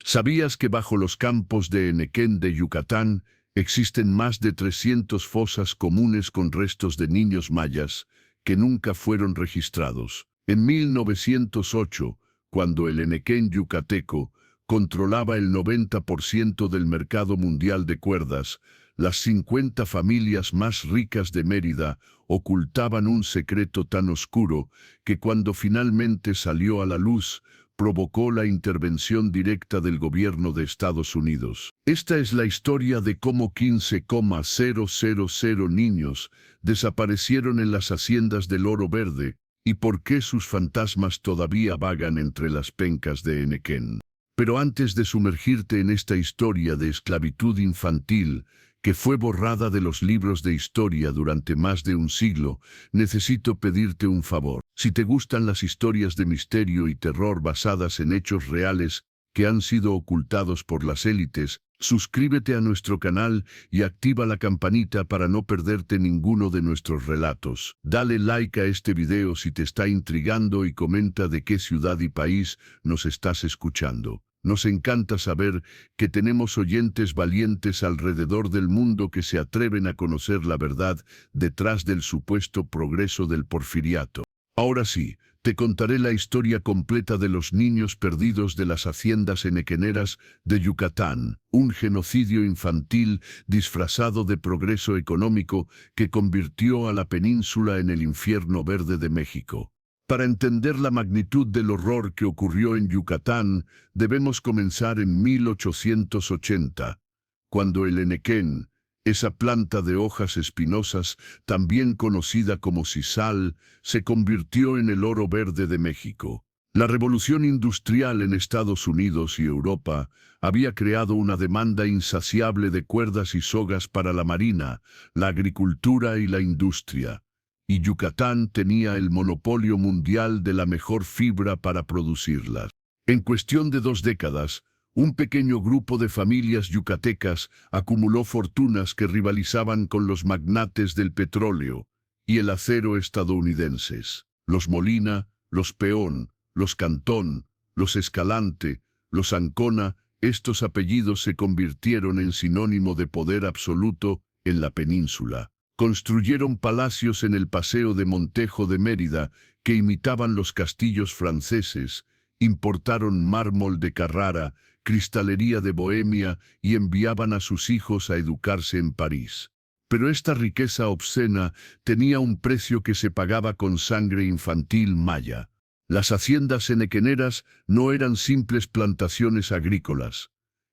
¿Sabías que bajo los campos de Enequén de Yucatán existen más de 300 fosas comunes con restos de niños mayas que nunca fueron registrados? En 1908, cuando el Enequén yucateco controlaba el 90% del mercado mundial de cuerdas, las 50 familias más ricas de Mérida ocultaban un secreto tan oscuro que cuando finalmente salió a la luz, provocó la intervención directa del gobierno de Estados Unidos. Esta es la historia de cómo 15,000 niños desaparecieron en las haciendas del Oro Verde y por qué sus fantasmas todavía vagan entre las pencas de Enequén. Pero antes de sumergirte en esta historia de esclavitud infantil, que fue borrada de los libros de historia durante más de un siglo, necesito pedirte un favor. Si te gustan las historias de misterio y terror basadas en hechos reales que han sido ocultados por las élites, suscríbete a nuestro canal y activa la campanita para no perderte ninguno de nuestros relatos. Dale like a este video si te está intrigando y comenta de qué ciudad y país nos estás escuchando. Nos encanta saber que tenemos oyentes valientes alrededor del mundo que se atreven a conocer la verdad detrás del supuesto progreso del porfiriato. Ahora sí, te contaré la historia completa de los niños perdidos de las haciendas enequeneras de Yucatán, un genocidio infantil disfrazado de progreso económico que convirtió a la península en el infierno verde de México. Para entender la magnitud del horror que ocurrió en Yucatán, debemos comenzar en 1880, cuando el enequén, esa planta de hojas espinosas, también conocida como sisal, se convirtió en el oro verde de México. La revolución industrial en Estados Unidos y Europa había creado una demanda insaciable de cuerdas y sogas para la marina, la agricultura y la industria. Y Yucatán tenía el monopolio mundial de la mejor fibra para producirlas. En cuestión de 2 décadas, un pequeño grupo de familias yucatecas acumuló fortunas que rivalizaban con los magnates del petróleo y el acero estadounidenses. Los Molina, los Peón, los Cantón, los Escalante, los Ancona, estos apellidos se convirtieron en sinónimo de poder absoluto en la península. Construyeron palacios en el Paseo de Montejo de Mérida que imitaban los castillos franceses, importaron mármol de Carrara, cristalería de Bohemia y enviaban a sus hijos a educarse en París. Pero esta riqueza obscena tenía un precio que se pagaba con sangre infantil maya. Las haciendas enequeneras no eran simples plantaciones agrícolas.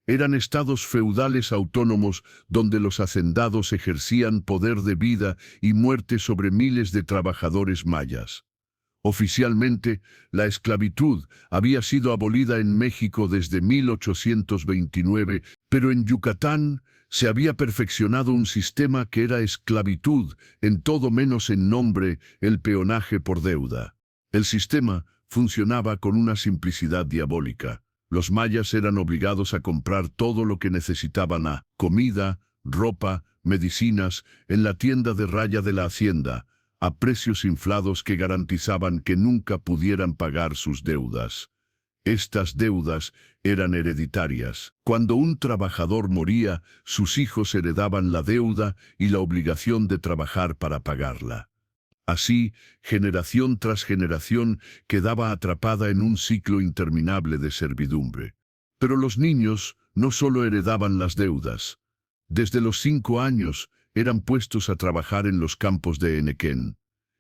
Eran estados feudales autónomos donde los hacendados ejercían poder de vida y muerte sobre miles de trabajadores mayas. Oficialmente, la esclavitud había sido abolida en México desde 1829, pero en Yucatán se había perfeccionado un sistema que era esclavitud, en todo menos en nombre, el peonaje por deuda. El sistema funcionaba con una simplicidad diabólica. Los mayas eran obligados a comprar todo lo que necesitaban: comida, ropa, medicinas, en la tienda de raya de la hacienda, a precios inflados que garantizaban que nunca pudieran pagar sus deudas. Estas deudas eran hereditarias. Cuando un trabajador moría, sus hijos heredaban la deuda y la obligación de trabajar para pagarla. Así, generación tras generación quedaba atrapada en un ciclo interminable de servidumbre. Pero los niños no solo heredaban las deudas. Desde los 5 años eran puestos a trabajar en los campos de Enequén.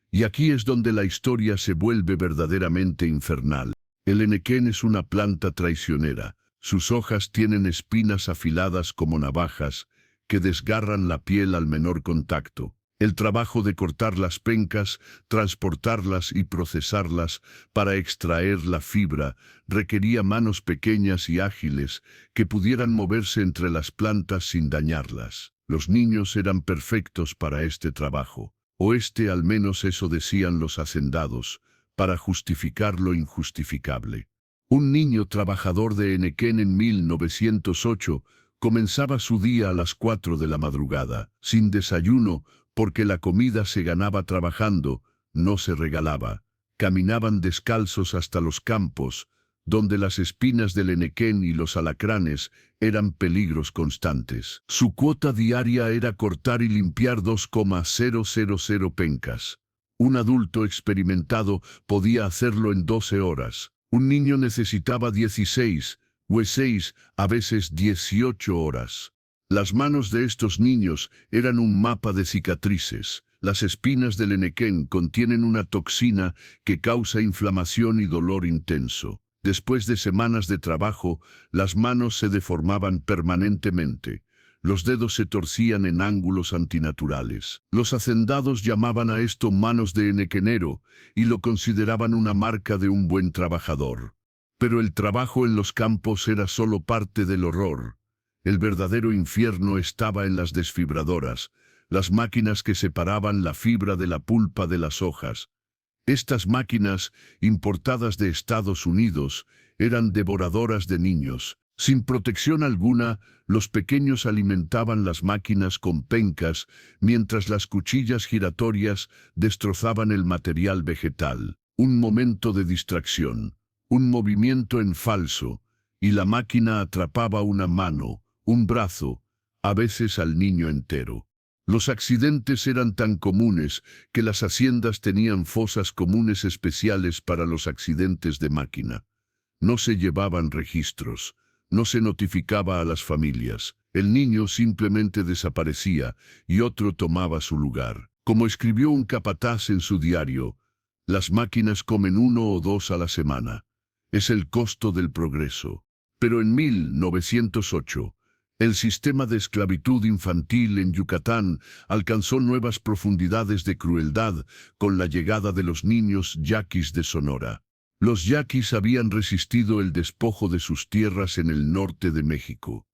Y aquí es donde la historia se vuelve verdaderamente infernal. El enequén es una planta traicionera. Sus hojas tienen espinas afiladas como navajas que desgarran la piel al menor contacto. El trabajo de cortar las pencas, transportarlas y procesarlas para extraer la fibra requería manos pequeñas y ágiles que pudieran moverse entre las plantas sin dañarlas. Los niños eran perfectos para este trabajo, o al menos eso decían los hacendados, para justificar lo injustificable. Un niño trabajador de Enequén en 1908 comenzaba su día a las 4 de la madrugada, sin desayuno, porque la comida se ganaba trabajando, no se regalaba. Caminaban descalzos hasta los campos, donde las espinas del henequén y los alacranes eran peligros constantes. Su cuota diaria era cortar y limpiar 2,000 pencas. Un adulto experimentado podía hacerlo en 12 horas. Un niño necesitaba 16, o 6, a veces 18 horas. Las manos de estos niños eran un mapa de cicatrices. Las espinas del henequén contienen una toxina que causa inflamación y dolor intenso. Después de semanas de trabajo, las manos se deformaban permanentemente. Los dedos se torcían en ángulos antinaturales. Los hacendados llamaban a esto manos de henequenero y lo consideraban una marca de un buen trabajador. Pero el trabajo en los campos era solo parte del horror. El verdadero infierno estaba en las desfibradoras, las máquinas que separaban la fibra de la pulpa de las hojas. Estas máquinas, importadas de Estados Unidos, eran devoradoras de niños. Sin protección alguna, los pequeños alimentaban las máquinas con pencas, mientras las cuchillas giratorias destrozaban el material vegetal. Un momento de distracción, un movimiento en falso, y la máquina atrapaba una mano, un brazo, a veces al niño entero. Los accidentes eran tan comunes que las haciendas tenían fosas comunes especiales para los accidentes de máquina. No se llevaban registros, no se notificaba a las familias. El niño simplemente desaparecía y otro tomaba su lugar. Como escribió un capataz en su diario, las máquinas comen 1 o 2 a la semana. Es el costo del progreso. Pero en 1908, el sistema de esclavitud infantil en Yucatán alcanzó nuevas profundidades de crueldad con la llegada de los niños yaquis de Sonora. Los yaquis habían resistido el despojo de sus tierras en el norte de México.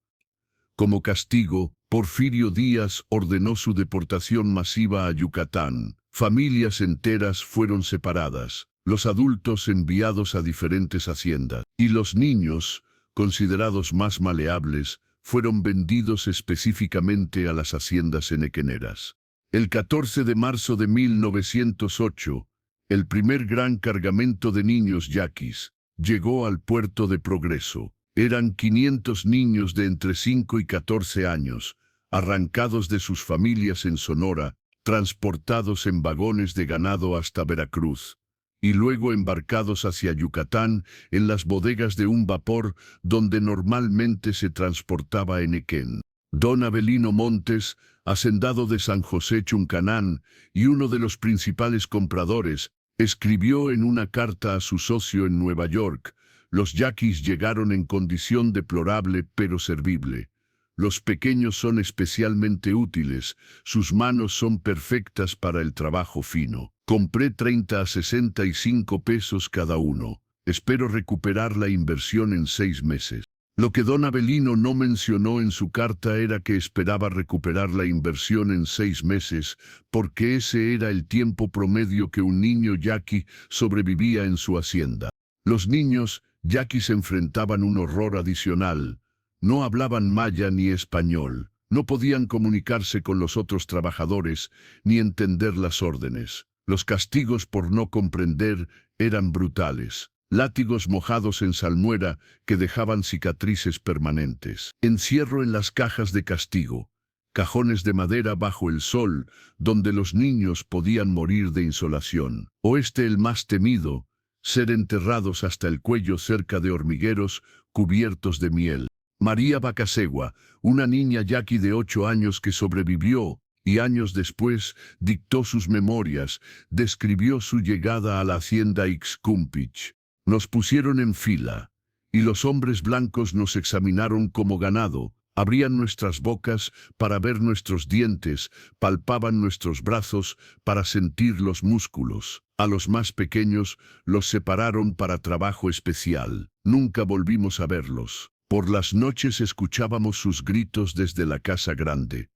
Como castigo, Porfirio Díaz ordenó su deportación masiva a Yucatán. Familias enteras fueron separadas, los adultos enviados a diferentes haciendas, y los niños, considerados más maleables, fueron vendidos específicamente a las haciendas henequeneras. El 14 de marzo de 1908, el primer gran cargamento de niños yaquis llegó al puerto de Progreso. Eran 500 niños de entre 5 y 14 años, arrancados de sus familias en Sonora, transportados en vagones de ganado hasta Veracruz, y luego embarcados hacia Yucatán en las bodegas de un vapor donde normalmente se transportaba henequén. Don Avelino Montes, hacendado de San José Chuncanán y uno de los principales compradores, escribió en una carta a su socio en Nueva York: los yaquis llegaron en condición deplorable pero servible. Los pequeños son especialmente útiles, sus manos son perfectas para el trabajo fino. Compré 30 a 65 pesos cada uno. Espero recuperar la inversión en 6 meses. Lo que don Avelino no mencionó en su carta era que esperaba recuperar la inversión en 6 meses, porque ese era el tiempo promedio que un niño yaqui sobrevivía en su hacienda. Los niños yaquis enfrentaban un horror adicional. No hablaban maya ni español, no podían comunicarse con los otros trabajadores ni entender las órdenes. Los castigos por no comprender eran brutales. Látigos mojados en salmuera que dejaban cicatrices permanentes. Encierro en las cajas de castigo. Cajones de madera bajo el sol, donde los niños podían morir de insolación. O el más temido, ser enterrados hasta el cuello cerca de hormigueros cubiertos de miel. María Bacasegua, una niña yaqui de 8 años que sobrevivió, y años después dictó sus memorias, describió su llegada a la hacienda Ixcumpich. Nos pusieron en fila, y los hombres blancos nos examinaron como ganado, abrían nuestras bocas para ver nuestros dientes, palpaban nuestros brazos para sentir los músculos. A los más pequeños los separaron para trabajo especial. Nunca volvimos a verlos. Por las noches escuchábamos sus gritos desde la casa grande,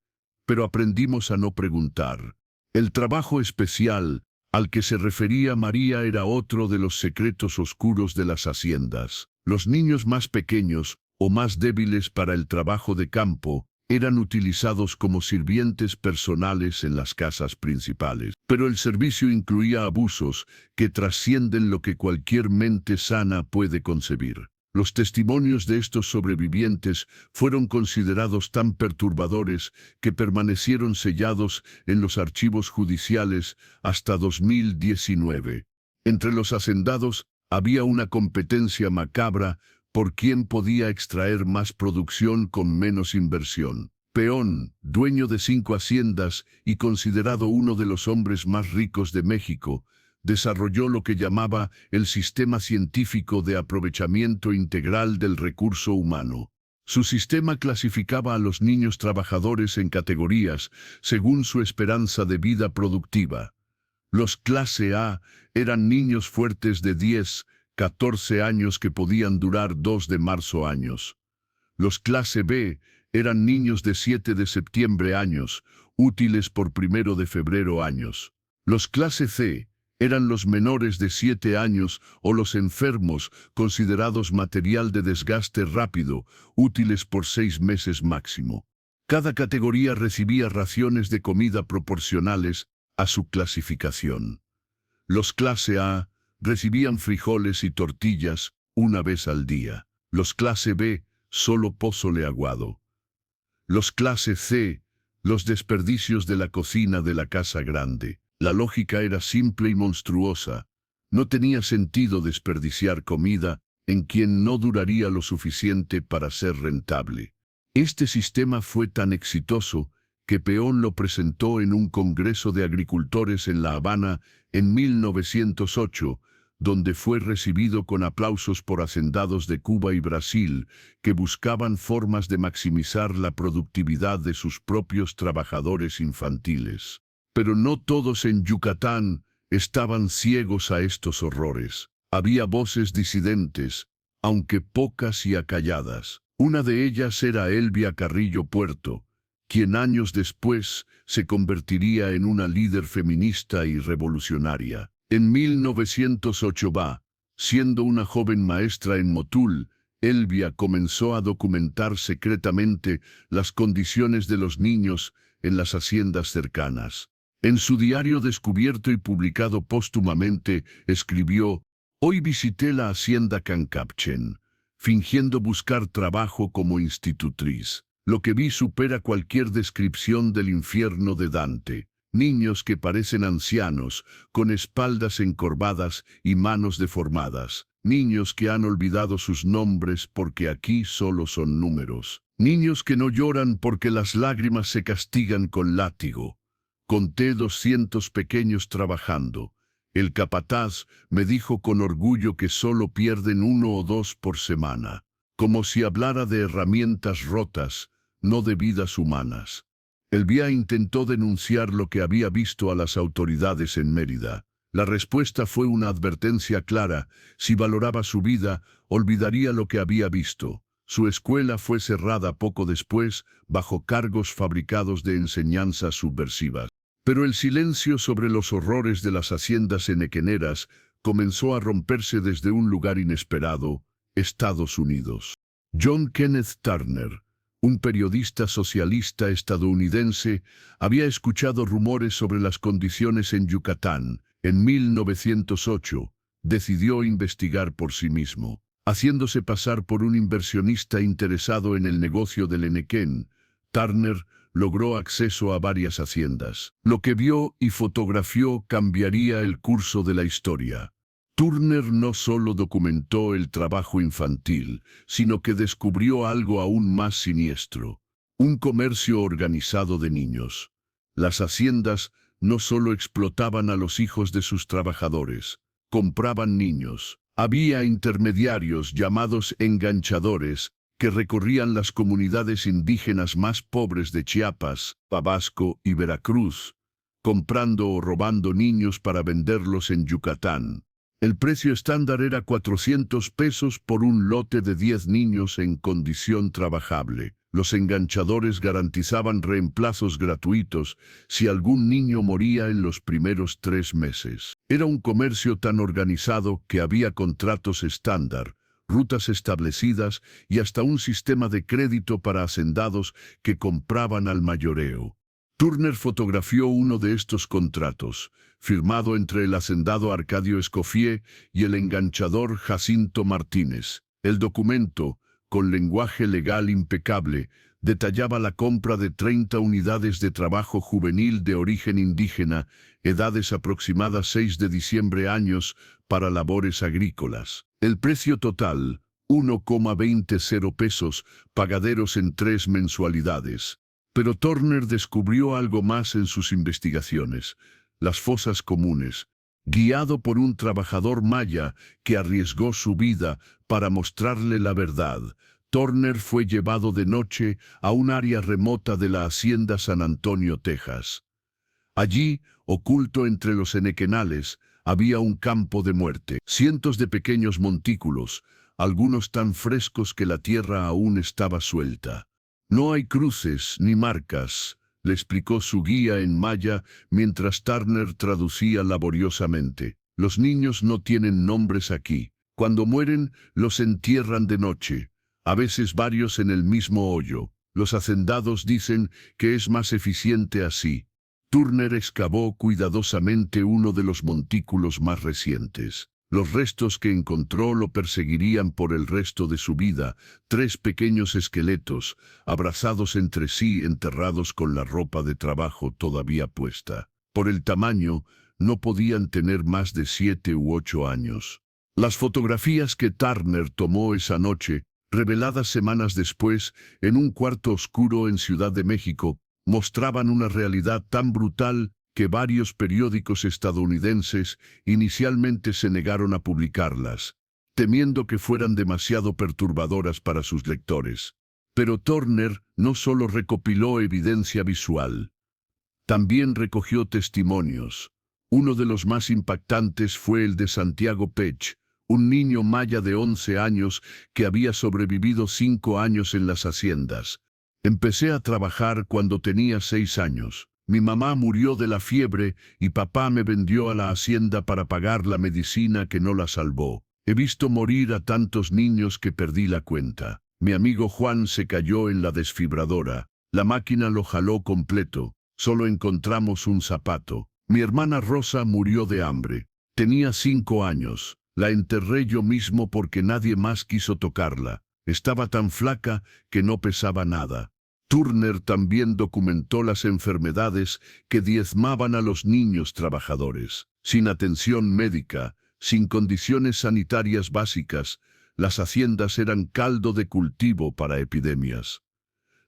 pero aprendimos a no preguntar. El trabajo especial al que se refería María era otro de los secretos oscuros de las haciendas. Los niños más pequeños o más débiles para el trabajo de campo eran utilizados como sirvientes personales en las casas principales. Pero el servicio incluía abusos que trascienden lo que cualquier mente sana puede concebir. Los testimonios de estos sobrevivientes fueron considerados tan perturbadores que permanecieron sellados en los archivos judiciales hasta 2019. Entre los hacendados había una competencia macabra por quién podía extraer más producción con menos inversión. Peón, dueño de 5 haciendas y considerado uno de los hombres más ricos de México, desarrolló lo que llamaba el sistema científico de aprovechamiento integral del recurso humano. Su sistema clasificaba a los niños trabajadores en categorías según su esperanza de vida productiva. Los clase A eran niños fuertes de 10, 14 años que podían durar 2 de marzo años. Los clase B eran niños de 7 de septiembre años, útiles por 1 de febrero años. Los clase C eran los menores de 7 años o los enfermos, considerados material de desgaste rápido, útiles por 6 meses máximo. Cada categoría recibía raciones de comida proporcionales a su clasificación. Los clase A recibían frijoles y tortillas una vez al día. Los clase B, solo pozole aguado. Los clase C, los desperdicios de la cocina de la casa grande. La lógica era simple y monstruosa. No tenía sentido desperdiciar comida en quien no duraría lo suficiente para ser rentable. Este sistema fue tan exitoso que Peón lo presentó en un congreso de agricultores en La Habana en 1908, donde fue recibido con aplausos por hacendados de Cuba y Brasil que buscaban formas de maximizar la productividad de sus propios trabajadores infantiles. Pero no todos en Yucatán estaban ciegos a estos horrores. Había voces disidentes, aunque pocas y acalladas. Una de ellas era Elvia Carrillo Puerto, quien años después se convertiría en una líder feminista y revolucionaria. En 1908, siendo una joven maestra en Motul, Elvia comenzó a documentar secretamente las condiciones de los niños en las haciendas cercanas. En su diario descubierto y publicado póstumamente, escribió: «Hoy visité la hacienda Cancapchen, fingiendo buscar trabajo como institutriz. Lo que vi supera cualquier descripción del infierno de Dante. Niños que parecen ancianos, con espaldas encorvadas y manos deformadas. Niños que han olvidado sus nombres porque aquí solo son números. Niños que no lloran porque las lágrimas se castigan con látigo. Conté 200 pequeños trabajando. El capataz me dijo con orgullo que solo pierden 1 o 2 por semana. Como si hablara de herramientas rotas, no de vidas humanas». Elvia intentó denunciar lo que había visto a las autoridades en Mérida. La respuesta fue una advertencia clara: si valoraba su vida, olvidaría lo que había visto. Su escuela fue cerrada poco después, bajo cargos fabricados de enseñanzas subversivas. Pero el silencio sobre los horrores de las haciendas enequeneras comenzó a romperse desde un lugar inesperado: Estados Unidos. John Kenneth Turner, un periodista socialista estadounidense, había escuchado rumores sobre las condiciones en Yucatán. En 1908, decidió investigar por sí mismo. Haciéndose pasar por un inversionista interesado en el negocio del Enequén, Turner logró acceso a varias haciendas. Lo que vio y fotografió cambiaría el curso de la historia. Turner no solo documentó el trabajo infantil, sino que descubrió algo aún más siniestro: un comercio organizado de niños. Las haciendas no solo explotaban a los hijos de sus trabajadores, compraban niños. Había intermediarios llamados enganchadores que recorrían las comunidades indígenas más pobres de Chiapas, Tabasco y Veracruz, comprando o robando niños para venderlos en Yucatán. El precio estándar era 400 pesos por un lote de 10 niños en condición trabajable. Los enganchadores garantizaban reemplazos gratuitos si algún niño moría en los primeros 3 meses. Era un comercio tan organizado que había contratos estándar, rutas establecidas y hasta un sistema de crédito para hacendados que compraban al mayoreo. Turner fotografió uno de estos contratos, firmado entre el hacendado Arcadio Escoffier y el enganchador Jacinto Martínez. El documento, con lenguaje legal impecable, detallaba la compra de 30 unidades de trabajo juvenil de origen indígena, edades aproximadas 6 de diciembre años, para labores agrícolas. El precio total, 1,20 pesos, pagaderos en 3 mensualidades. Pero Turner descubrió algo más en sus investigaciones: las fosas comunes. Guiado por un trabajador maya que arriesgó su vida para mostrarle la verdad, Turner fue llevado de noche a un área remota de la hacienda San Antonio, Texas. Allí, oculto entre los enequenales, había un campo de muerte. Cientos de pequeños montículos, algunos tan frescos que la tierra aún estaba suelta. No hay cruces ni marcas, le explicó su guía en maya mientras Turner traducía laboriosamente. Los niños no tienen nombres aquí. Cuando mueren, los entierran de noche, a veces varios en el mismo hoyo. Los hacendados dicen que es más eficiente así. Turner excavó cuidadosamente uno de los montículos más recientes. Los restos que encontró lo perseguirían por el resto de su vida: 3 pequeños esqueletos, abrazados entre sí, enterrados con la ropa de trabajo todavía puesta. Por el tamaño, no podían tener más de 7 u 8 años. Las fotografías que Turner tomó esa noche, reveladas semanas después en un cuarto oscuro en Ciudad de México, mostraban una realidad tan brutal que varios periódicos estadounidenses inicialmente se negaron a publicarlas, temiendo que fueran demasiado perturbadoras para sus lectores. Pero Turner no solo recopiló evidencia visual, también recogió testimonios. Uno de los más impactantes fue el de Santiago Pech, un niño maya de 11 años que había sobrevivido 5 años en las haciendas. Empecé a trabajar cuando tenía 6 años. Mi mamá murió de la fiebre y papá me vendió a la hacienda para pagar la medicina que no la salvó. He visto morir a tantos niños que perdí la cuenta. Mi amigo Juan se cayó en la desfibradora. La máquina lo jaló completo. Solo encontramos un zapato. Mi hermana Rosa murió de hambre. Tenía 5 años. La enterré yo mismo porque nadie más quiso tocarla. Estaba tan flaca que no pesaba nada. Turner también documentó las enfermedades que diezmaban a los niños trabajadores. Sin atención médica, sin condiciones sanitarias básicas, las haciendas eran caldo de cultivo para epidemias.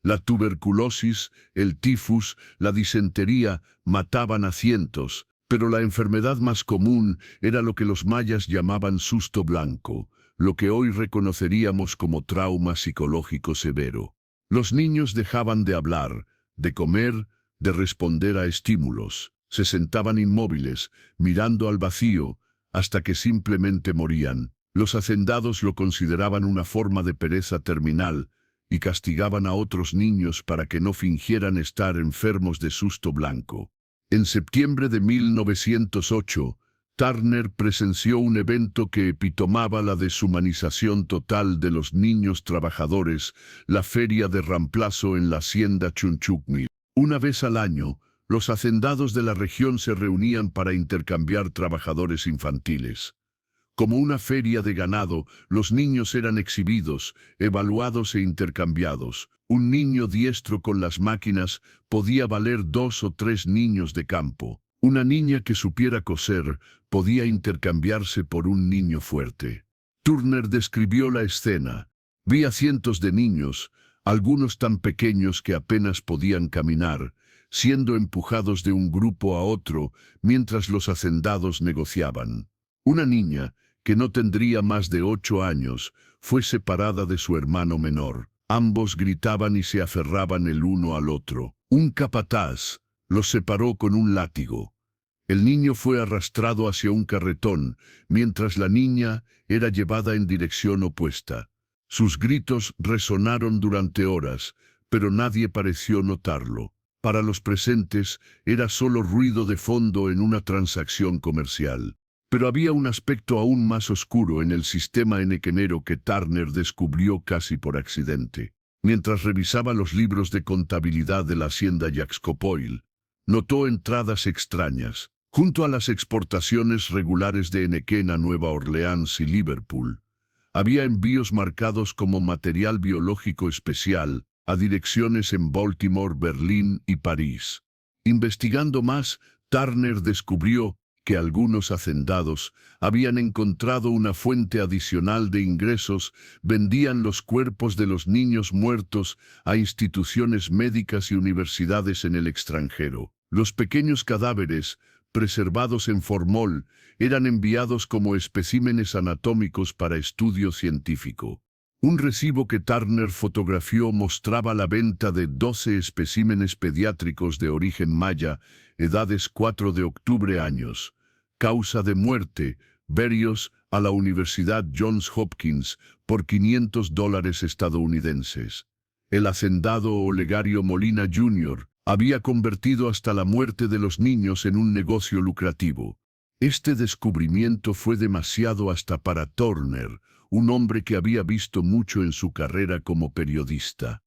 La tuberculosis, el tifus, la disentería mataban a cientos, pero la enfermedad más común era lo que los mayas llamaban susto blanco, lo que hoy reconoceríamos como trauma psicológico severo. Los niños dejaban de hablar, de comer, de responder a estímulos. Se sentaban inmóviles, mirando al vacío, hasta que simplemente morían. Los hacendados lo consideraban una forma de pereza terminal y castigaban a otros niños para que no fingieran estar enfermos de susto blanco. En septiembre de 1908, Turner presenció un evento que epitomaba la deshumanización total de los niños trabajadores, la feria de reemplazo en la hacienda Chunchucmil. Una vez al año, los hacendados de la región se reunían para intercambiar trabajadores infantiles. Como una feria de ganado, los niños eran exhibidos, evaluados e intercambiados. Un niño diestro con las máquinas podía valer 2 o 3 niños de campo. Una niña que supiera coser podía intercambiarse por un niño fuerte. Turner describió la escena. Vi a cientos de niños, algunos tan pequeños que apenas podían caminar, siendo empujados de un grupo a otro mientras los hacendados negociaban. Una niña, que no tendría más de 8 años, fue separada de su hermano menor. Ambos gritaban y se aferraban el uno al otro. Un capataz los separó con un látigo. El niño fue arrastrado hacia un carretón, mientras la niña era llevada en dirección opuesta. Sus gritos resonaron durante horas, pero nadie pareció notarlo. Para los presentes, era solo ruido de fondo en una transacción comercial. Pero había un aspecto aún más oscuro en el sistema enequenero que Turner descubrió casi por accidente. Mientras revisaba los libros de contabilidad de la hacienda Yaxcopoil, notó entradas extrañas. Junto a las exportaciones regulares de Enequén a Nueva Orleans y Liverpool, había envíos marcados como material biológico especial a direcciones en Baltimore, Berlín y París. Investigando más, Turner descubrió que algunos hacendados habían encontrado una fuente adicional de ingresos, vendían los cuerpos de los niños muertos a instituciones médicas y universidades en el extranjero. Los pequeños cadáveres, preservados en formol, eran enviados como especímenes anatómicos para estudio científico. Un recibo que Turner fotografió mostraba la venta de 12 especímenes pediátricos de origen maya, edades 4 de octubre años. Causa de muerte, Berrios, a la Universidad Johns Hopkins, por $500 estadounidenses. El hacendado Olegario Molina Jr. había convertido hasta la muerte de los niños en un negocio lucrativo. Este descubrimiento fue demasiado hasta para Turner, un hombre que había visto mucho en su carrera como periodista.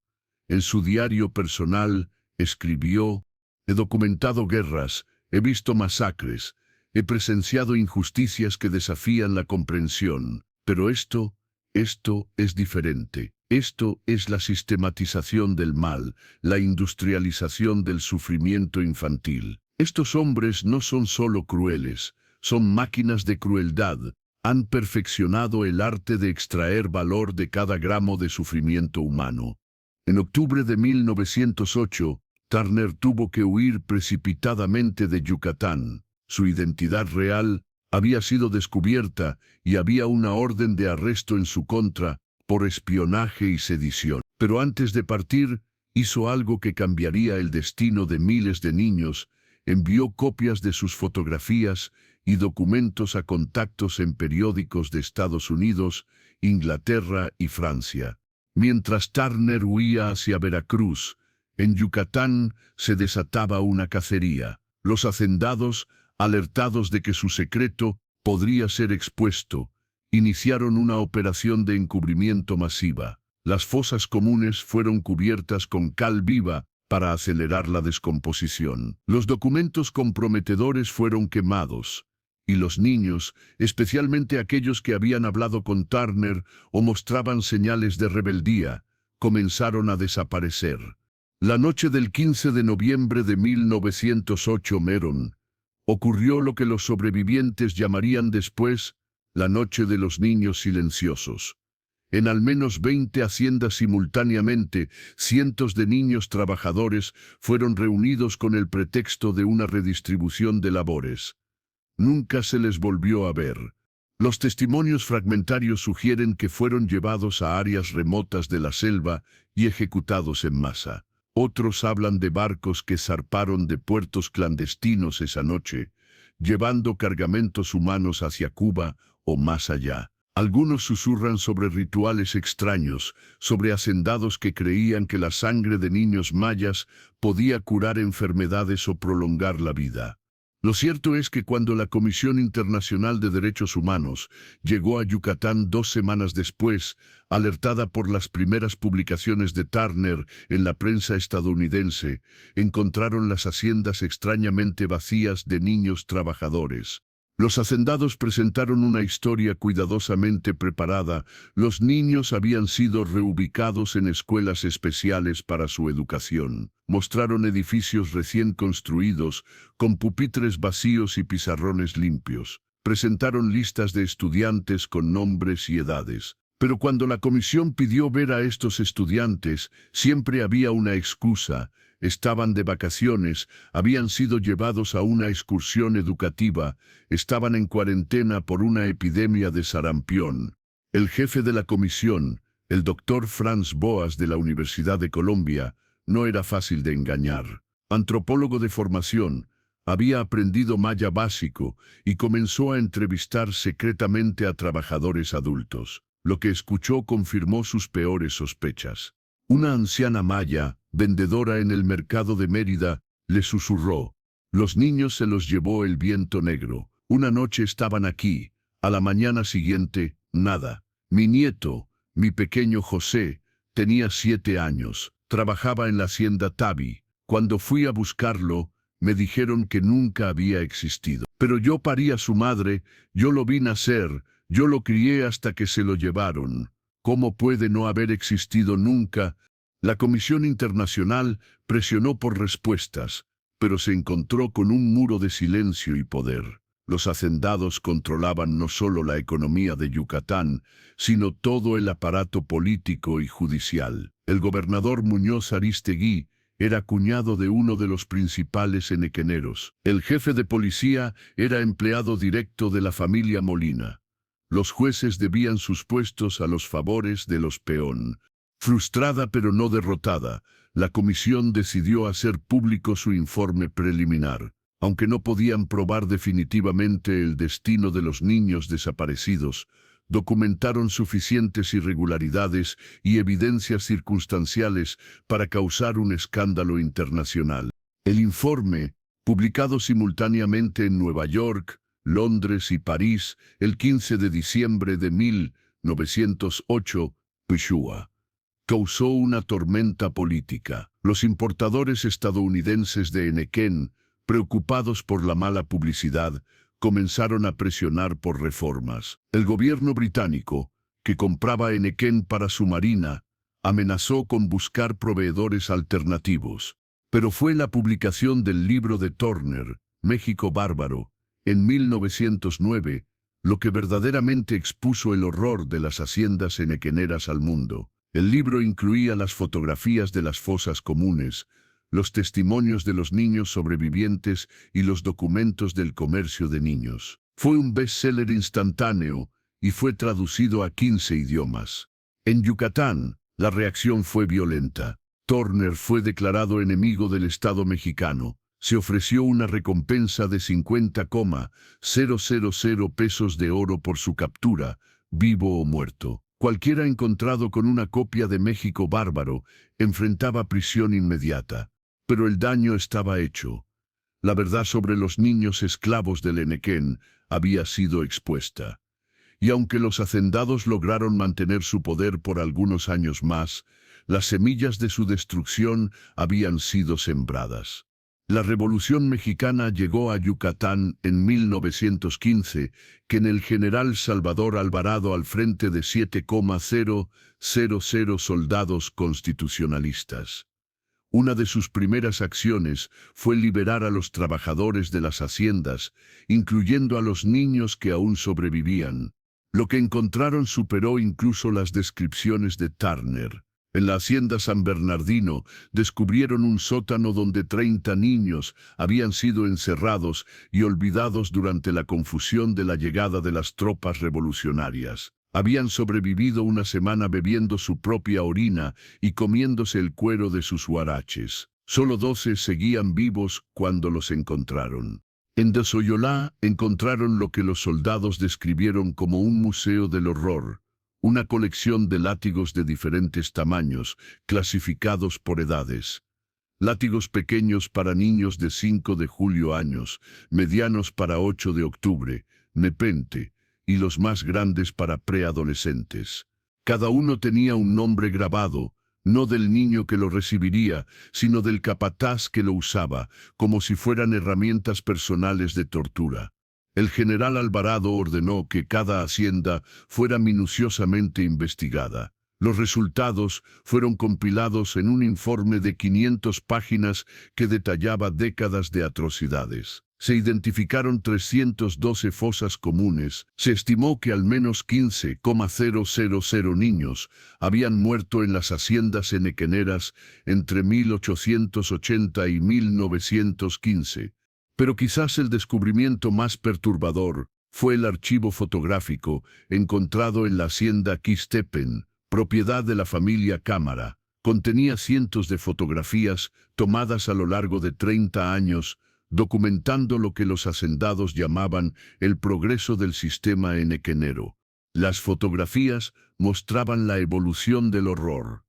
En su diario personal, escribió: «He documentado guerras, he visto masacres, he presenciado injusticias que desafían la comprensión, pero esto es diferente. Esto es la sistematización del mal, la industrialización del sufrimiento infantil. Estos hombres no son solo crueles, son máquinas de crueldad. Han perfeccionado el arte de extraer valor de cada gramo de sufrimiento humano». En octubre de 1908, Turner tuvo que huir precipitadamente de Yucatán. Su identidad real había sido descubierta y había una orden de arresto en su contra por espionaje y sedición. Pero antes de partir, hizo algo que cambiaría el destino de miles de niños. Envió copias de sus fotografías y documentos a contactos en periódicos de Estados Unidos, Inglaterra y Francia. Mientras Turner huía hacia Veracruz, en Yucatán se desataba una cacería. Los hacendados, alertados de que su secreto podría ser expuesto, iniciaron una operación de encubrimiento masiva. Las fosas comunes fueron cubiertas con cal viva para acelerar la descomposición. Los documentos comprometedores fueron quemados, y los niños, especialmente aquellos que habían hablado con Turner o mostraban señales de rebeldía, comenzaron a desaparecer. La noche del 15 de noviembre de 1908 ocurrió lo que los sobrevivientes llamarían después la noche de los niños silenciosos. En al menos 20 haciendas simultáneamente, cientos de niños trabajadores fueron reunidos con el pretexto de una redistribución de labores. Nunca se les volvió a ver. Los testimonios fragmentarios sugieren que fueron llevados a áreas remotas de la selva y ejecutados en masa. Otros hablan de barcos que zarparon de puertos clandestinos esa noche, llevando cargamentos humanos hacia Cuba o más allá. Algunos susurran sobre rituales extraños, sobre hacendados que creían que la sangre de niños mayas podía curar enfermedades o prolongar la vida. Lo cierto es que cuando la Comisión Internacional de Derechos Humanos llegó a Yucatán 2 semanas después, alertada por las primeras publicaciones de Turner en la prensa estadounidense, encontraron las haciendas extrañamente vacías de niños trabajadores. Los hacendados presentaron una historia cuidadosamente preparada. Los niños habían sido reubicados en escuelas especiales para su educación. Mostraron edificios recién construidos, con pupitres vacíos y pizarrones limpios. Presentaron listas de estudiantes con nombres y edades. Pero cuando la comisión pidió ver a estos estudiantes, siempre había una excusa. Estaban de vacaciones, habían sido llevados a una excursión educativa, estaban en cuarentena por una epidemia de sarampión. El jefe de la comisión, el doctor Franz Boas de la Universidad de Colombia, no era fácil de engañar. Antropólogo de formación, había aprendido maya básico y comenzó a entrevistar secretamente a trabajadores adultos. Lo que escuchó confirmó sus peores sospechas. Una anciana maya, vendedora en el mercado de Mérida, le susurró: «Los niños se los llevó el viento negro». Una noche estaban aquí, a la mañana siguiente, nada. Mi nieto, mi pequeño José, tenía 7 años, trabajaba en la hacienda Tabi. Cuando fui a buscarlo, me dijeron que nunca había existido. Pero yo parí a su madre, yo lo vi nacer, yo lo crié hasta que se lo llevaron. ¿Cómo puede no haber existido nunca? La Comisión Internacional presionó por respuestas, pero se encontró con un muro de silencio y poder. Los hacendados controlaban no solo la economía de Yucatán, sino todo el aparato político y judicial. El gobernador Muñoz Aristegui era cuñado de uno de los principales enequeneros. El jefe de policía era empleado directo de la familia Molina. Los jueces debían sus puestos a los favores de los peón. Frustrada pero no derrotada, la comisión decidió hacer público su informe preliminar. Aunque no podían probar definitivamente el destino de los niños desaparecidos, documentaron suficientes irregularidades y evidencias circunstanciales para causar un escándalo internacional. El informe, publicado simultáneamente en Nueva York, Londres y París el 15 de diciembre de 1908, causó una tormenta política. Los importadores estadounidenses de Enequén, preocupados por la mala publicidad, comenzaron a presionar por reformas. El gobierno británico, que compraba Enequén para su marina, amenazó con buscar proveedores alternativos. Pero fue la publicación del libro de Turner, México Bárbaro, en 1909, lo que verdaderamente expuso el horror de las haciendas enequeneras al mundo. El libro incluía las fotografías de las fosas comunes, los testimonios de los niños sobrevivientes y los documentos del comercio de niños. Fue un bestseller instantáneo y fue traducido a 15 idiomas. En Yucatán, la reacción fue violenta. Turner fue declarado enemigo del Estado mexicano. Se ofreció una recompensa de 50,000 pesos de oro por su captura, vivo o muerto. Cualquiera encontrado con una copia de México Bárbaro enfrentaba prisión inmediata. Pero el daño estaba hecho. La verdad sobre los niños esclavos del Enequén había sido expuesta. Y aunque los hacendados lograron mantener su poder por algunos años más, las semillas de su destrucción habían sido sembradas. La Revolución Mexicana llegó a Yucatán en 1915, con el general Salvador Alvarado al frente de 7,000 soldados constitucionalistas. Una de sus primeras acciones fue liberar a los trabajadores de las haciendas, incluyendo a los niños que aún sobrevivían. Lo que encontraron superó incluso las descripciones de Turner. En la hacienda San Bernardino descubrieron un sótano donde 30 niños habían sido encerrados y olvidados durante la confusión de la llegada de las tropas revolucionarias. Habían sobrevivido una semana bebiendo su propia orina y comiéndose el cuero de sus huaraches. Solo 12 seguían vivos cuando los encontraron. En Desoyolá encontraron lo que los soldados describieron como un museo del horror, una colección de látigos de diferentes tamaños, clasificados por edades. Látigos pequeños para niños de 5 de julio años, medianos para 8 de octubre, nepente, y los más grandes para preadolescentes. Cada uno tenía un nombre grabado, no del niño que lo recibiría, sino del capataz que lo usaba, como si fueran herramientas personales de tortura. El general Alvarado ordenó que cada hacienda fuera minuciosamente investigada. Los resultados fueron compilados en un informe de 500 páginas que detallaba décadas de atrocidades. Se identificaron 312 fosas comunes. Se estimó que al menos 15,000 niños habían muerto en las haciendas enequeneras entre 1880 y 1915. Pero quizás el descubrimiento más perturbador fue el archivo fotográfico encontrado en la hacienda Quistepen, propiedad de la familia Cámara. Contenía cientos de fotografías tomadas a lo largo de 30 años, documentando lo que los hacendados llamaban el progreso del sistema enequenero. Las fotografías mostraban la evolución del horror.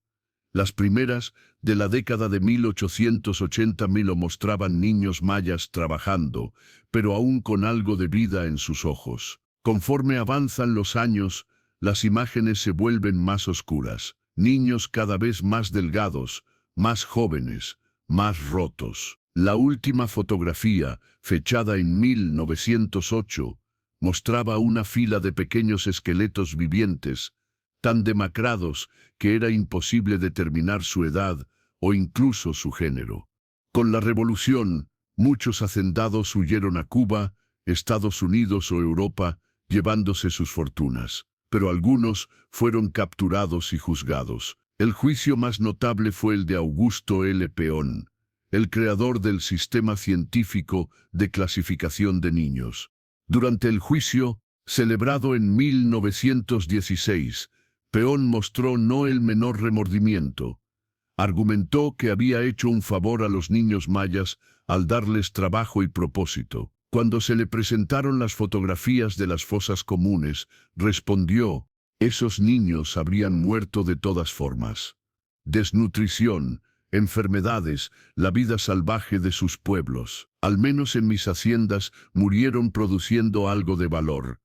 Las primeras, de la década de 1880, lo mostraban niños mayas trabajando, pero aún con algo de vida en sus ojos. Conforme avanzan los años, las imágenes se vuelven más oscuras. Niños cada vez más delgados, más jóvenes, más rotos. La última fotografía, fechada en 1908, mostraba una fila de pequeños esqueletos vivientes, tan demacrados que era imposible determinar su edad o incluso su género. Con la Revolución, muchos hacendados huyeron a Cuba, Estados Unidos o Europa, llevándose sus fortunas, pero algunos fueron capturados y juzgados. El juicio más notable fue el de Augusto L. Peón, el creador del sistema científico de clasificación de niños. Durante el juicio, celebrado en 1916, Peón mostró no el menor remordimiento. Argumentó que había hecho un favor a los niños mayas al darles trabajo y propósito. Cuando se le presentaron las fotografías de las fosas comunes, respondió: esos niños habrían muerto de todas formas. Desnutrición, enfermedades, la vida salvaje de sus pueblos. Al menos en mis haciendas murieron produciendo algo de valor.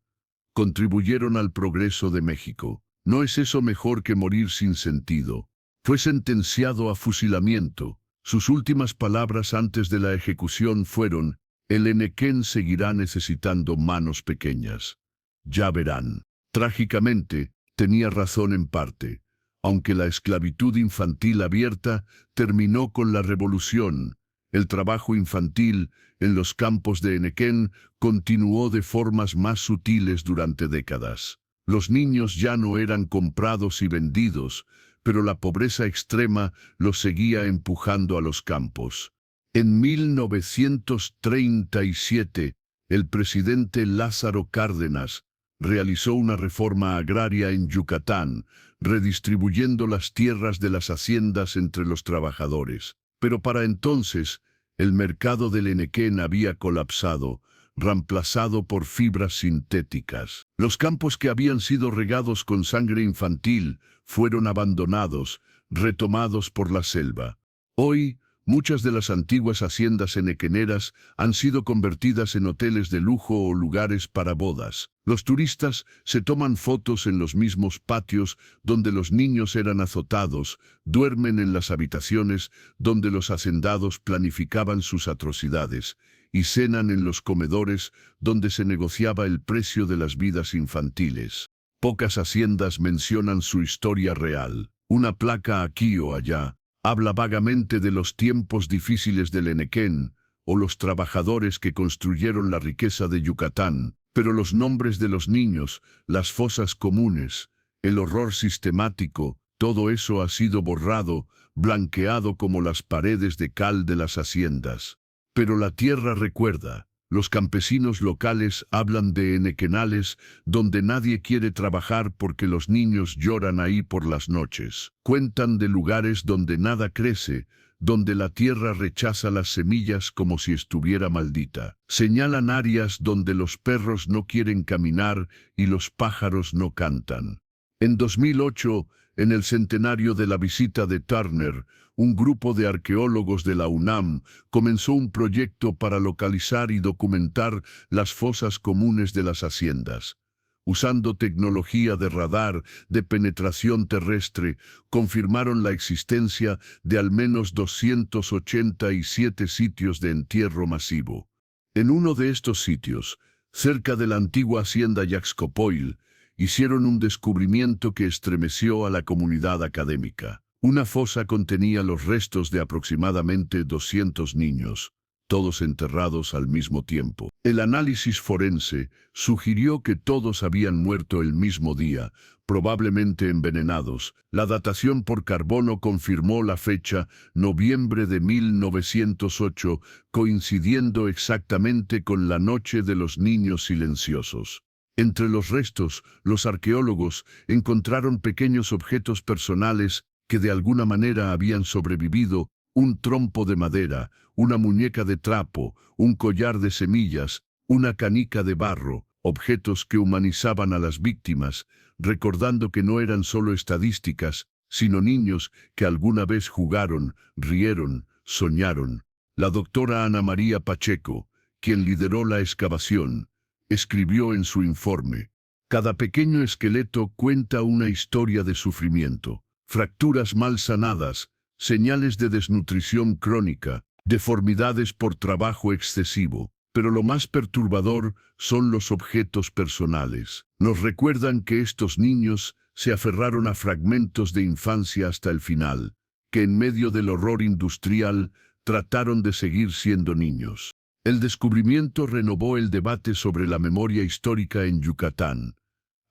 Contribuyeron al progreso de México. ¿No es eso mejor que morir sin sentido? Fue sentenciado a fusilamiento. Sus últimas palabras antes de la ejecución fueron: el Enequén seguirá necesitando manos pequeñas. Ya verán. Trágicamente, tenía razón en parte. Aunque la esclavitud infantil abierta terminó con la Revolución, el trabajo infantil en los campos de Enequén continuó de formas más sutiles durante décadas. Los niños ya no eran comprados y vendidos, pero la pobreza extrema los seguía empujando a los campos. En 1937, el presidente Lázaro Cárdenas realizó una reforma agraria en Yucatán, redistribuyendo las tierras de las haciendas entre los trabajadores. Pero para entonces, el mercado del Enequén había colapsado, reemplazado por fibras sintéticas. Los campos que habían sido regados con sangre infantil fueron abandonados, retomados por la selva. Hoy, muchas de las antiguas haciendas enequeneras han sido convertidas en hoteles de lujo o lugares para bodas. Los turistas se toman fotos en los mismos patios donde los niños eran azotados, duermen en las habitaciones donde los hacendados planificaban sus atrocidades, y cenan en los comedores donde se negociaba el precio de las vidas infantiles. Pocas haciendas mencionan su historia real. Una placa aquí o allá habla vagamente de los tiempos difíciles del Enequén o los trabajadores que construyeron la riqueza de Yucatán, pero los nombres de los niños, las fosas comunes, el horror sistemático, todo eso ha sido borrado, blanqueado como las paredes de cal de las haciendas. Pero la tierra recuerda. Los campesinos locales hablan de enequenales donde nadie quiere trabajar porque los niños lloran ahí por las noches. Cuentan de lugares donde nada crece, donde la tierra rechaza las semillas como si estuviera maldita. Señalan áreas donde los perros no quieren caminar y los pájaros no cantan. En 2008, en el centenario de la visita de Turner, un grupo de arqueólogos de la UNAM comenzó un proyecto para localizar y documentar las fosas comunes de las haciendas. Usando tecnología de radar de penetración terrestre, confirmaron la existencia de al menos 287 sitios de entierro masivo. En uno de estos sitios, cerca de la antigua hacienda Yaxcopoil, hicieron un descubrimiento que estremeció a la comunidad académica. Una fosa contenía los restos de aproximadamente 200 niños, todos enterrados al mismo tiempo. El análisis forense sugirió que todos habían muerto el mismo día, probablemente envenenados. La datación por carbono confirmó la fecha, noviembre de 1908, coincidiendo exactamente con la noche de los niños silenciosos. Entre los restos, los arqueólogos encontraron pequeños objetos personales que de alguna manera habían sobrevivido: un trompo de madera, una muñeca de trapo, un collar de semillas, una canica de barro, objetos que humanizaban a las víctimas, recordando que no eran solo estadísticas, sino niños que alguna vez jugaron, rieron, soñaron. La doctora Ana María Pacheco, quien lideró la excavación, escribió en su informe: cada pequeño esqueleto cuenta una historia de sufrimiento, fracturas mal sanadas, señales de desnutrición crónica, deformidades por trabajo excesivo. Pero lo más perturbador son los objetos personales. Nos recuerdan que estos niños se aferraron a fragmentos de infancia hasta el final, que en medio del horror industrial trataron de seguir siendo niños. El descubrimiento renovó el debate sobre la memoria histórica en Yucatán.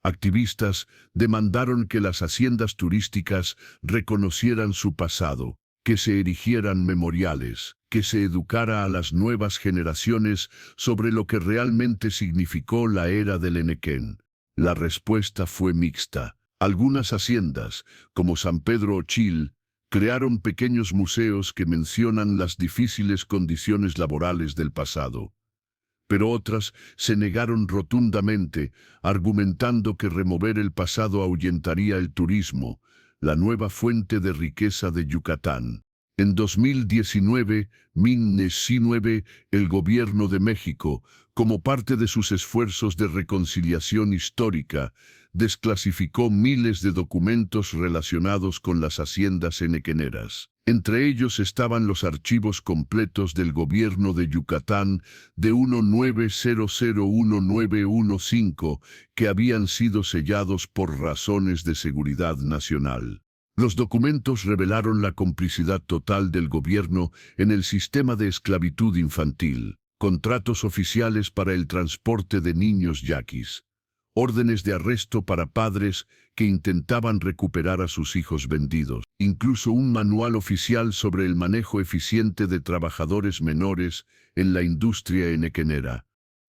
Activistas demandaron que las haciendas turísticas reconocieran su pasado, que se erigieran memoriales, que se educara a las nuevas generaciones sobre lo que realmente significó la era del Enequén. La respuesta fue mixta. Algunas haciendas, como San Pedro Ochil, crearon pequeños museos que mencionan las difíciles condiciones laborales del pasado. Pero otras se negaron rotundamente, argumentando que remover el pasado ahuyentaría el turismo, la nueva fuente de riqueza de Yucatán. En 2019, el Gobierno de México, como parte de sus esfuerzos de reconciliación histórica, desclasificó miles de documentos relacionados con las haciendas enequeneras. Entre ellos estaban los archivos completos del Gobierno de Yucatán de 19001915 que habían sido sellados por razones de seguridad nacional. Los documentos revelaron la complicidad total del gobierno en el sistema de esclavitud infantil, contratos oficiales para el transporte de niños yaquis, órdenes de arresto para padres que intentaban recuperar a sus hijos vendidos, incluso un manual oficial sobre el manejo eficiente de trabajadores menores en la industria enequenera.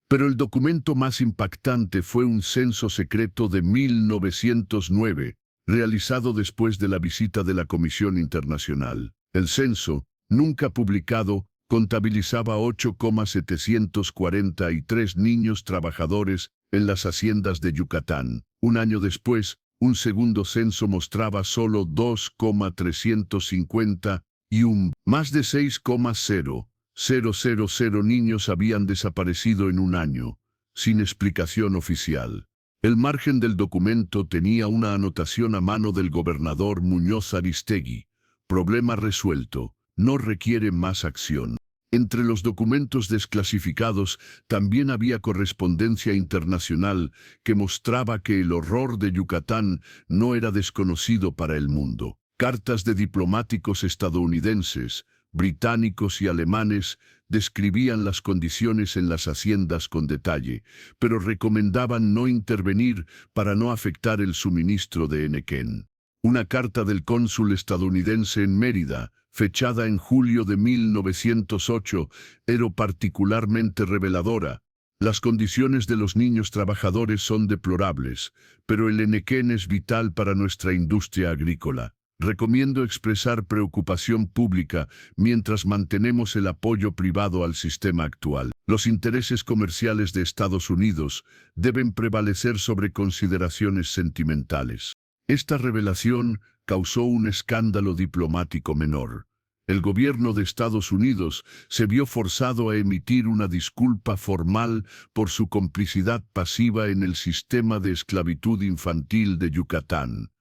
Pero el documento más impactante fue un censo secreto de 1909, realizado después de la visita de la Comisión Internacional. El censo, nunca publicado, contabilizaba 8,743 niños trabajadores en las haciendas de Yucatán. Un año después, un segundo censo mostraba solo 2,350 y más de 6,000 niños habían desaparecido en un año, sin explicación oficial. El margen del documento tenía una anotación a mano del gobernador Muñoz Aristegui: problema resuelto, no requiere más acción. Entre los documentos desclasificados también había correspondencia internacional que mostraba que el horror de Yucatán no era desconocido para el mundo. Cartas de diplomáticos estadounidenses, británicos y alemanes describían las condiciones en las haciendas con detalle, pero recomendaban no intervenir para no afectar el suministro de Enequén. Una carta del cónsul estadounidense en Mérida, fechada en julio de 1908, era particularmente reveladora. Las condiciones de los niños trabajadores son deplorables, pero el Enequén es vital para nuestra industria agrícola. Recomiendo expresar preocupación pública mientras mantenemos el apoyo privado al sistema actual. Los intereses comerciales de Estados Unidos deben prevalecer sobre consideraciones sentimentales. Esta revelación causó un escándalo diplomático menor. El gobierno de Estados Unidos se vio forzado a emitir una disculpa formal por su complicidad pasiva en el sistema de esclavitud infantil de Yucatán.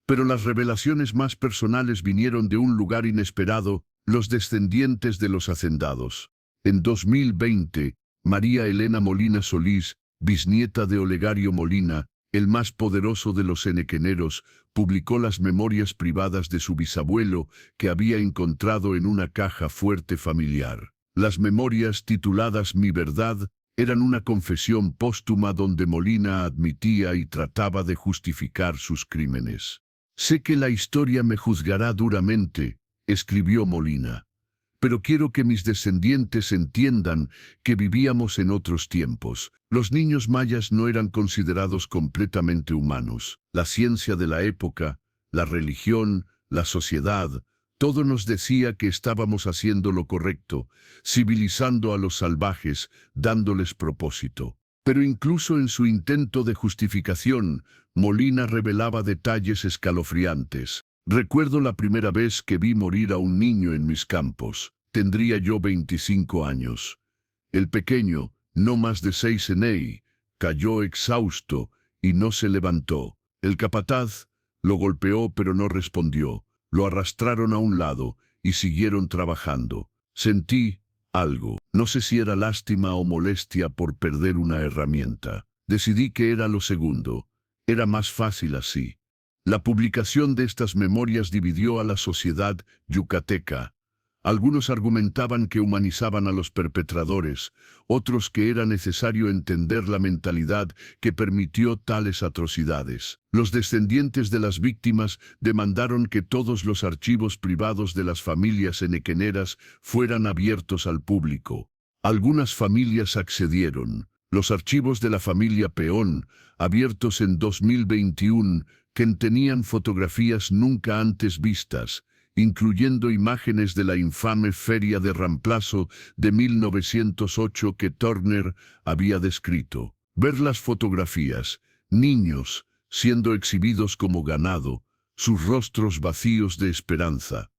Pero las revelaciones más personales vinieron de un lugar inesperado: los descendientes de los hacendados. En 2020, María Elena Molina Solís, bisnieta de Olegario Molina, el más poderoso de los enequeneros, publicó las memorias privadas de su bisabuelo que había encontrado en una caja fuerte familiar. Las memorias, tituladas Mi Verdad, eran una confesión póstuma donde Molina admitía y trataba de justificar sus crímenes. «Sé que la historia me juzgará duramente», escribió Molina, «pero quiero que mis descendientes entiendan que vivíamos en otros tiempos. Los niños mayas no eran considerados completamente humanos. La ciencia de la época, la religión, la sociedad, todo nos decía que estábamos haciendo lo correcto, civilizando a los salvajes, dándoles propósito». Pero incluso en su intento de justificación, Molina revelaba detalles escalofriantes. Recuerdo la primera vez que vi morir a un niño en mis campos. Tendría yo 25 años. El pequeño, no más de 6 enei, cayó exhausto y no se levantó. El capataz lo golpeó pero no respondió. Lo arrastraron a un lado y siguieron trabajando. Sentí algo. No sé si era lástima o molestia por perder una herramienta. Decidí que era lo segundo. Era más fácil así. La publicación de estas memorias dividió a la sociedad yucateca. Algunos argumentaban que humanizaban a los perpetradores, otros que era necesario entender la mentalidad que permitió tales atrocidades. Los descendientes de las víctimas demandaron que todos los archivos privados de las familias enequeneras fueran abiertos al público. Algunas familias accedieron. Los archivos de la familia Peón, abiertos en 2021, que tenían fotografías nunca antes vistas, incluyendo imágenes de la infame Feria de Reemplazo de 1908 que Turner había descrito. Ver las fotografías, niños siendo exhibidos como ganado, sus rostros vacíos de esperanza,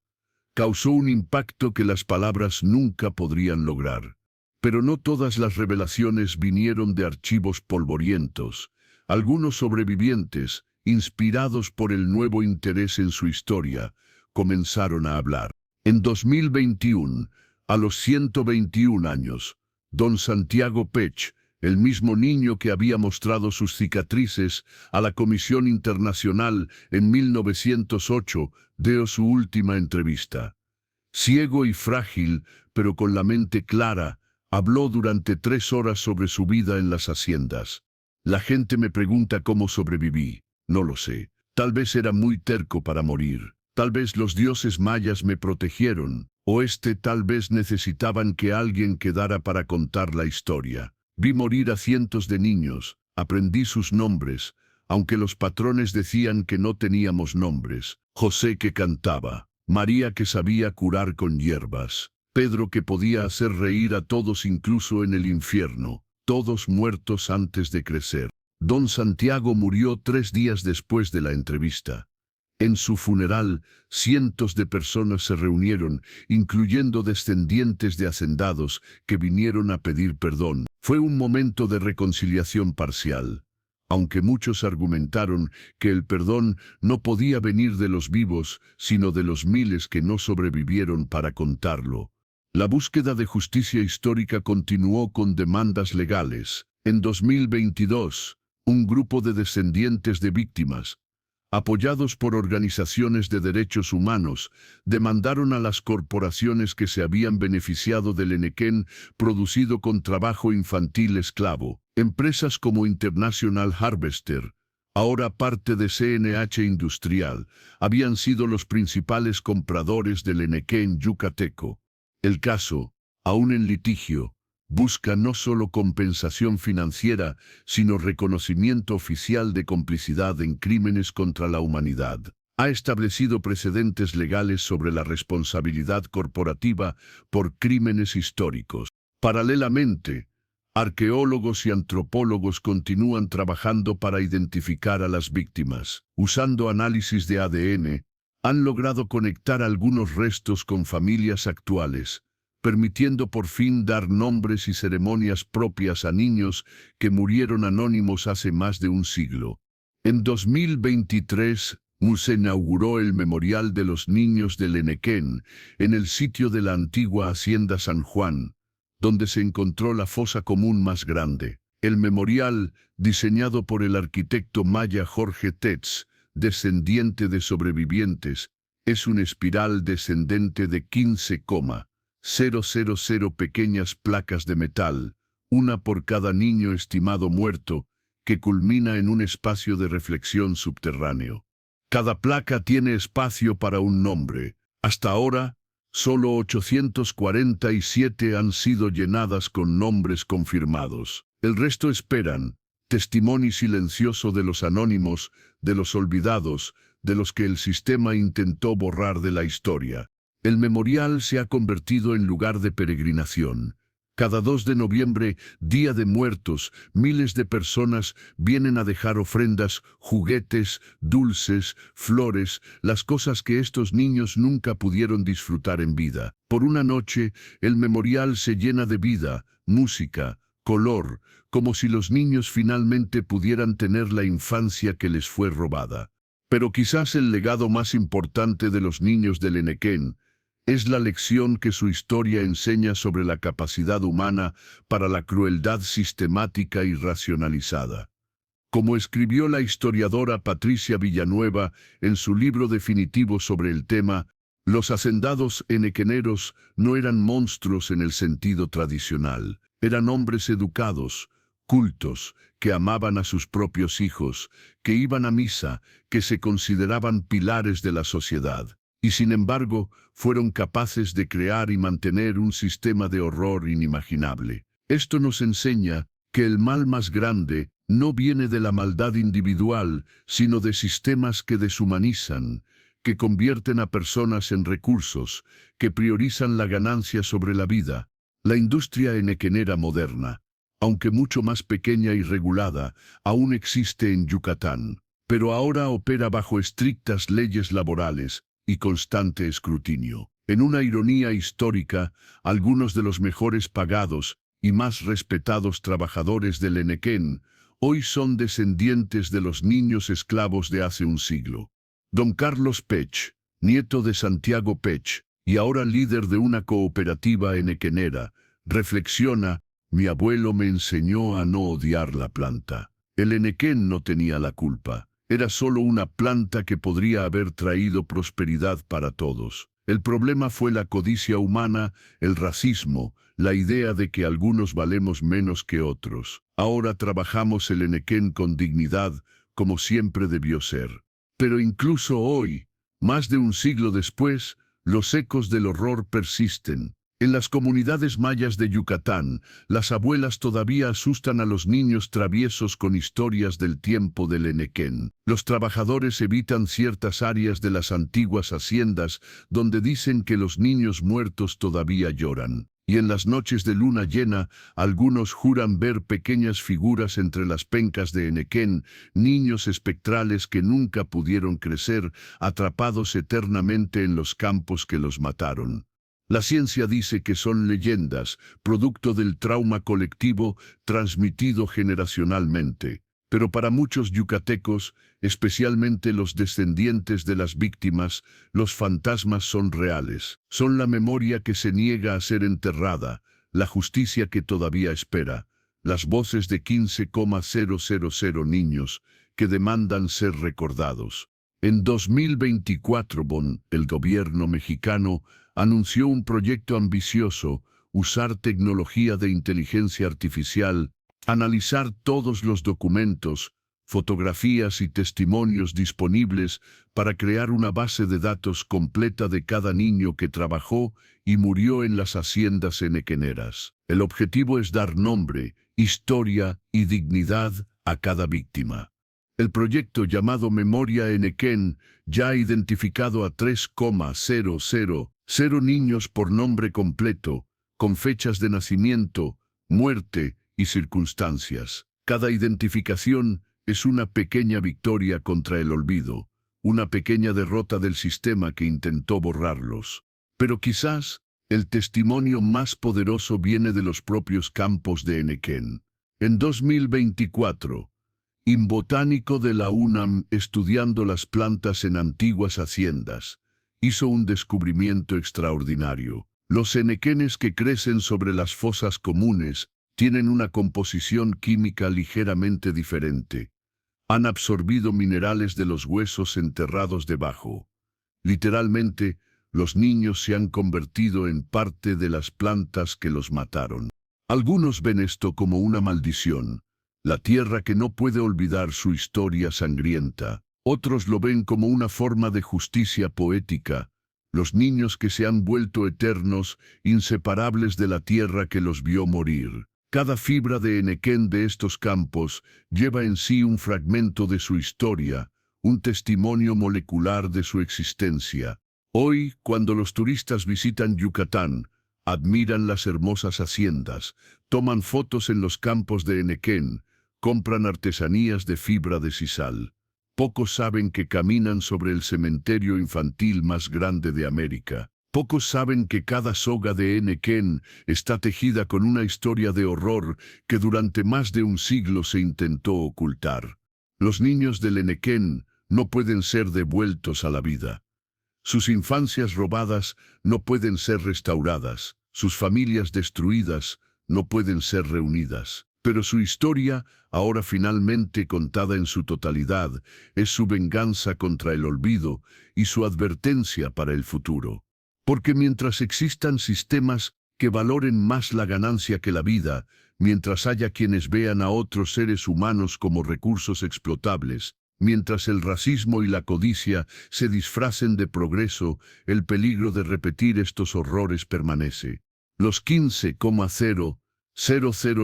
causó un impacto que las palabras nunca podrían lograr. Pero no todas las revelaciones vinieron de archivos polvorientos. Algunos sobrevivientes, inspirados por el nuevo interés en su historia, comenzaron a hablar. En 2021, a los 121 años, don Santiago Pech, el mismo niño que había mostrado sus cicatrices a la Comisión Internacional en 1908, dio su última entrevista. Ciego y frágil, pero con la mente clara, habló durante 3 horas sobre su vida en las haciendas. La gente me pregunta cómo sobreviví. No lo sé. Tal vez era muy terco para morir. Tal vez los dioses mayas me protegieron, o tal vez necesitaban que alguien quedara para contar la historia. Vi morir a cientos de niños, aprendí sus nombres, aunque los patrones decían que no teníamos nombres. José que cantaba, María que sabía curar con hierbas, Pedro que podía hacer reír a todos incluso en el infierno, todos muertos antes de crecer. Don Santiago murió 3 días después de la entrevista. En su funeral, cientos de personas se reunieron, incluyendo descendientes de hacendados que vinieron a pedir perdón. Fue un momento de reconciliación parcial, aunque muchos argumentaron que el perdón no podía venir de los vivos, sino de los miles que no sobrevivieron para contarlo. La búsqueda de justicia histórica continuó con demandas legales. En 2022, un grupo de descendientes de víctimas, apoyados por organizaciones de derechos humanos, demandaron a las corporaciones que se habían beneficiado del Enequén producido con trabajo infantil esclavo. Empresas como International Harvester, ahora parte de CNH Industrial, habían sido los principales compradores del Enequén yucateco. El caso, aún en litigio, busca no solo compensación financiera, sino reconocimiento oficial de complicidad en crímenes contra la humanidad. Ha establecido precedentes legales sobre la responsabilidad corporativa por crímenes históricos. Paralelamente, arqueólogos y antropólogos continúan trabajando para identificar a las víctimas. Usando análisis de ADN, han logrado conectar algunos restos con familias actuales, permitiendo por fin dar nombres y ceremonias propias a niños que murieron anónimos hace más de un siglo. En 2023, se inauguró el Memorial de los Niños del Enequén en el sitio de la antigua Hacienda San Juan, donde se encontró la fosa común más grande. El memorial, diseñado por el arquitecto maya Jorge Tetz, descendiente de sobrevivientes, es una espiral descendente de 15,000 pequeñas placas de metal, una por cada niño estimado muerto, que culmina en un espacio de reflexión subterráneo. Cada placa tiene espacio para un nombre. Hasta ahora, solo 847 han sido llenadas con nombres confirmados. El resto esperan, testimonio silencioso de los anónimos, de los olvidados, de los que el sistema intentó borrar de la historia. El memorial se ha convertido en lugar de peregrinación, Cada 2 de noviembre, Día de Muertos, miles de personas vienen a dejar ofrendas, juguetes, dulces, flores, las cosas que estos niños nunca pudieron disfrutar en vida. Por una noche, el memorial se llena de vida, música, color, como si los niños finalmente pudieran tener la infancia que les fue robada. Pero quizás el legado más importante de los niños del Enequén es la lección que su historia enseña sobre la capacidad humana para la crueldad sistemática y racionalizada. Como escribió la historiadora Patricia Villanueva en su libro definitivo sobre el tema, los hacendados enequeneros no eran monstruos en el sentido tradicional, eran hombres educados, cultos, que amaban a sus propios hijos, que iban a misa, que se consideraban pilares de la sociedad. Y sin embargo, fueron capaces de crear y mantener un sistema de horror inimaginable. Esto nos enseña que el mal más grande no viene de la maldad individual, sino de sistemas que deshumanizan, que convierten a personas en recursos, que priorizan la ganancia sobre la vida. La industria enequenera moderna, aunque mucho más pequeña y regulada, aún existe en Yucatán, pero ahora opera bajo estrictas leyes laborales y constante escrutinio. En una ironía histórica, algunos de los mejores pagados y más respetados trabajadores del Enequén hoy son descendientes de los niños esclavos de hace un siglo. Don Carlos Pech, nieto de Santiago Pech, y ahora líder de una cooperativa enequenera, reflexiona: mi abuelo me enseñó a no odiar la planta. El Enequén no tenía la culpa. Era solo una planta que podría haber traído prosperidad para todos. El problema fue la codicia humana, el racismo, la idea de que algunos valemos menos que otros. Ahora trabajamos el Enequén con dignidad, como siempre debió ser. Pero incluso hoy, más de un siglo después, los ecos del horror persisten. En las comunidades mayas de Yucatán, las abuelas todavía asustan a los niños traviesos con historias del tiempo del Enequén. Los trabajadores evitan ciertas áreas de las antiguas haciendas donde dicen que los niños muertos todavía lloran. Y en las noches de luna llena, algunos juran ver pequeñas figuras entre las pencas de Enequén, niños espectrales que nunca pudieron crecer, atrapados eternamente en los campos que los mataron. La ciencia dice que son leyendas, producto del trauma colectivo transmitido generacionalmente. Pero para muchos yucatecos, especialmente los descendientes de las víctimas, los fantasmas son reales. Son la memoria que se niega a ser enterrada, la justicia que todavía espera, las voces de 15,000 niños que demandan ser recordados. En 2024, el gobierno mexicano anunció un proyecto ambicioso: usar tecnología de inteligencia artificial, analizar todos los documentos, fotografías y testimonios disponibles para crear una base de datos completa de cada niño que trabajó y murió en las haciendas enequeneras. El objetivo es dar nombre, historia y dignidad a cada víctima. El proyecto, llamado Memoria Enequén, ya ha identificado a 3,000 niños por nombre completo, con fechas de nacimiento, muerte y circunstancias. Cada identificación es una pequeña victoria contra el olvido, una pequeña derrota del sistema que intentó borrarlos. Pero quizás el testimonio más poderoso viene de los propios campos de Enequén. En 2024, un botánico de la UNAM, estudiando las plantas en antiguas haciendas, hizo un descubrimiento extraordinario. Los enequenes que crecen sobre las fosas comunes tienen una composición química ligeramente diferente. Han absorbido minerales de los huesos enterrados debajo. Literalmente, los niños se han convertido en parte de las plantas que los mataron. Algunos ven esto como una maldición, la tierra que no puede olvidar su historia sangrienta. Otros lo ven como una forma de justicia poética, los niños que se han vuelto eternos, inseparables de la tierra que los vio morir. Cada fibra de Enequén de estos campos lleva en sí un fragmento de su historia, un testimonio molecular de su existencia. Hoy, cuando los turistas visitan Yucatán, admiran las hermosas haciendas, toman fotos en los campos de Enequén, compran artesanías de fibra de sisal. Pocos saben que caminan sobre el cementerio infantil más grande de América. Pocos saben que cada soga de Enequén está tejida con una historia de horror que durante más de un siglo se intentó ocultar. Los niños del Enequén no pueden ser devueltos a la vida. Sus infancias robadas no pueden ser restauradas. Sus familias destruidas no pueden ser reunidas. Pero su historia, ahora finalmente contada en su totalidad, es su venganza contra el olvido y su advertencia para el futuro. Porque mientras existan sistemas que valoren más la ganancia que la vida, mientras haya quienes vean a otros seres humanos como recursos explotables, mientras el racismo y la codicia se disfracen de progreso, el peligro de repetir estos horrores permanece. Los 15,000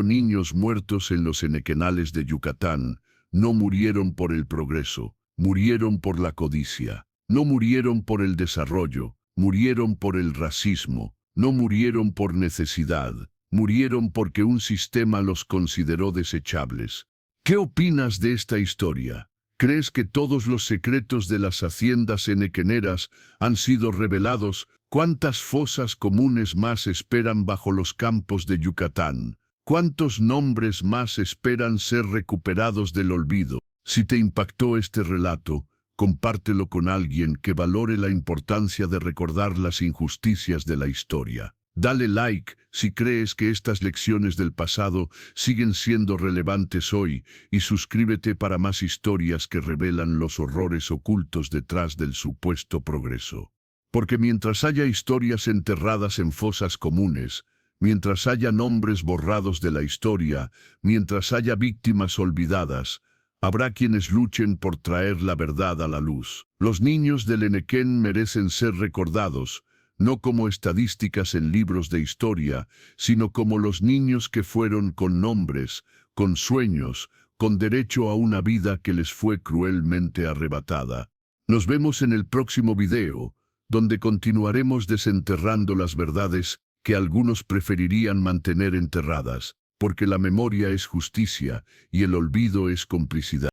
niños muertos en los enequenales de Yucatán no murieron por el progreso, murieron por la codicia. No murieron por el desarrollo, murieron por el racismo. No murieron por necesidad, murieron porque un sistema los consideró desechables. ¿Qué opinas de esta historia? ¿Crees que todos los secretos de las haciendas enequeneras han sido revelados? ¿Cuántas fosas comunes más esperan bajo los campos de Yucatán? ¿Cuántos nombres más esperan ser recuperados del olvido? Si te impactó este relato, compártelo con alguien que valore la importancia de recordar las injusticias de la historia. Dale like si crees que estas lecciones del pasado siguen siendo relevantes hoy y suscríbete para más historias que revelan los horrores ocultos detrás del supuesto progreso. Porque mientras haya historias enterradas en fosas comunes, mientras haya nombres borrados de la historia, mientras haya víctimas olvidadas, habrá quienes luchen por traer la verdad a la luz. Los niños del Enequén merecen ser recordados, no como estadísticas en libros de historia, sino como los niños que fueron con nombres, con sueños, con derecho a una vida que les fue cruelmente arrebatada. Nos vemos en el próximo video, donde continuaremos desenterrando las verdades que algunos preferirían mantener enterradas, porque la memoria es justicia y el olvido es complicidad.